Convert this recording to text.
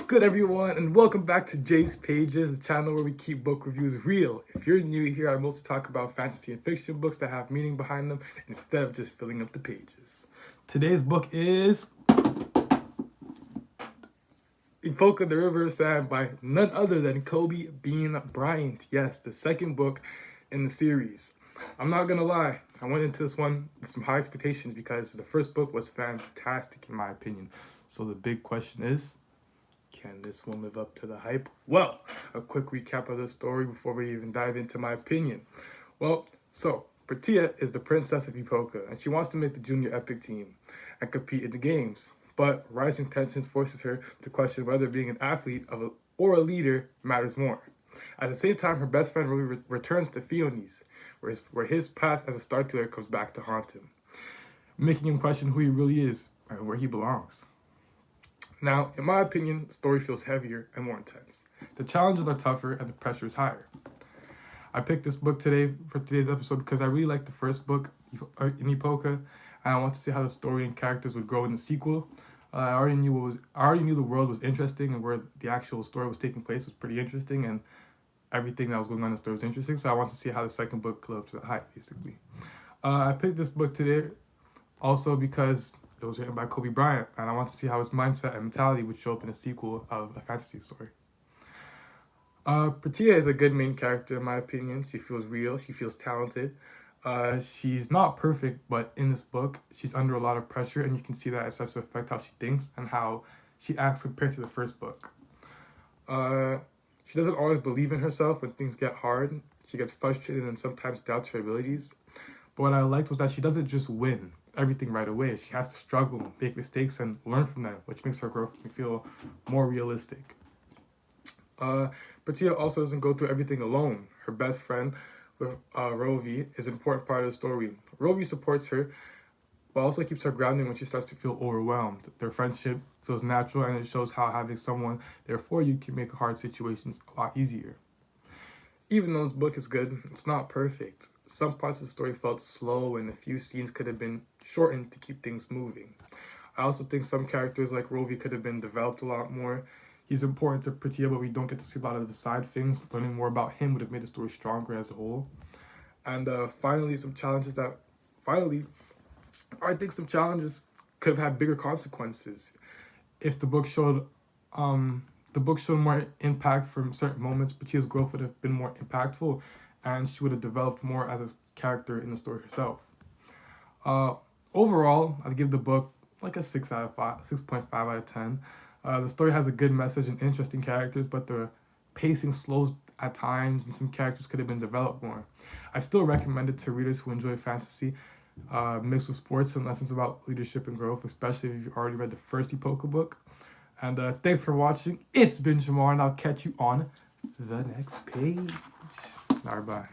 good, everyone, and welcome back to Jay's Pages, the channel where we keep book reviews real. If you're new here, I mostly talk about fantasy and fiction books that have meaning behind them instead of just filling up the pages. Today's book is Epoca the River of Sand by none other than Kobe Bean Bryant. Yes, the second book in the series. I'm not gonna lie, I went into this one with some high expectations because the first book was fantastic in my opinion. So the big question is, can this one live up to the hype? Well, a quick recap of the story before we even dive into my opinion. Pratia is the princess of Epoca, and she wants to make the junior epic team and compete in the games. But rising tensions forces her to question whether being an athlete or a leader matters more. At the same time, her best friend Ruby returns to Fionis, where his past as a Star Killer comes back to haunt him, making him question who he really is and where he belongs. Now, in my opinion, the story feels heavier and more intense. The challenges are tougher and the pressure is higher. I picked this book today for today's episode because I really liked the first book in Epoca, and I want to see how the story and characters would grow in the sequel. I already knew the world was interesting, and where the actual story was taking place was pretty interesting, and everything that was going on in the story was interesting. So I want to see how the second book could live up to the hype, basically. I picked this book today also because it was written by Kobe Bryant, and I want to see how his mindset and mentality would show up in a sequel of a fantasy story. Pratia is a good main character in my opinion. She feels real, she feels talented. She's not perfect, but in this book, she's under a lot of pressure, and you can see that it starts to affect how she thinks and how she acts compared to the first book. She doesn't always believe in herself when things get hard. She gets frustrated and sometimes doubts her abilities. But what I liked was that she doesn't just win everything right away. She has to struggle, make mistakes, and learn from them, which makes her growth feel more realistic. Pratia also doesn't go through everything alone. Her best friend with Rovi is an important part of the story. Rovi supports her, but also keeps her grounded when she starts to feel overwhelmed. Their friendship feels natural, and it shows how having someone there for you can make hard situations a lot easier. Even though this book is good, it's not perfect. Some parts of the story felt slow, and a few scenes could have been shortened to keep things moving. I also think some characters like Rovi could have been developed a lot more. He's important to Pratia, but we don't get to see a lot of the side things. Learning more about him would have made the story stronger as a whole. And finally, I think some challenges could have had bigger consequences. If the book showed more impact from certain moments, Pratia's growth would have been more impactful, and she would have developed more as a character in the story herself. Overall, I'd give the book like a 6.5 out of 10. The story has a good message and interesting characters, but the pacing slows at times, and some characters could have been developed more. I still recommend it to readers who enjoy fantasy, mixed with sports and lessons about leadership and growth, especially if you've already read the first Epoca book. And thanks for watching. It's been Jamar, and I'll catch you on the next page. Bye.